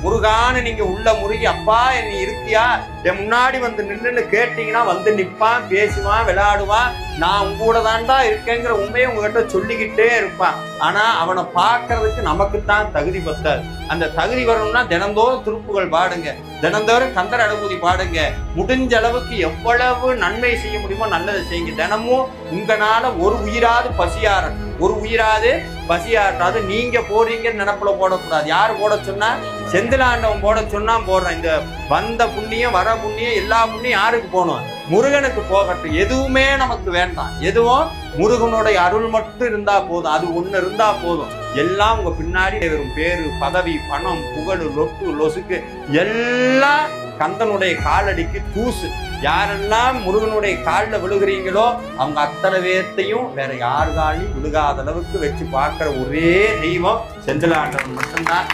முருகான்னு நீங்க உள்ள முருகி அப்பா நீ இருக்கியா என் முன்னாடி வந்து நின்றுன்னு கேட்டீங்கன்னா வந்து நிற்பான், பேசுவான், விளையாடுவான். நான் உங்க கூட தான்டா இருக்கேங்கிற உண்மையை உங்ககிட்ட சொல்லிக்கிட்டே இருப்பான். ஆனா அவனை பார்க்கறதுக்கு நமக்குத்தான் தகுதி பத்தாது. அந்த தகுதி வரணும்னா தினந்தோறும் திருப்புகள் பாடுங்க, தினந்தோறும் கந்தர் அனுபூதி பாடுங்க. முடிஞ்ச அளவுக்கு எவ்வளவு நன்மை செய்ய முடியுமோ நல்லதை செய்யுங்க. தினமும் உங்களால ஒரு உயிராது பசியாட்டாது நீங்க போறீங்கன்னு நினப்புல போடக்கூடாது. யாரு போட சொன்னா? செந்திலாண்டவன் போட சொன்னா போடுறேன். இந்த வந்த புண்ணியம் வர புண்ணியம் எல்லா புண்ணியம் யாருக்கு போகணும்? முருகனுக்கு போகட்டும். எதுவுமே நமக்கு வேண்டாம். எதுவும் முருகனுடைய அருள் மட்டும் இருந்தா போதும். அது ஒண்ணு இருந்தா போதும். எல்லாம் உங்க பின்னாடி வரும். பேரு, பதவி, பணம், புகழ், லொட்டு லொசுக்கு எல்லாம் கந்தனுடைய காலடிக்கு தூசு. யாரெல்லாம் முருகனுடைய காலில் விழுகிறீங்களோ அவங்க அத்தனை பேர்த்தையும் வேற யார் காலையும் விழுகாத அளவுக்கு வச்சு பார்க்கிற ஒரே தெய்வம் செந்திலாண்டவன் மட்டும்தான்.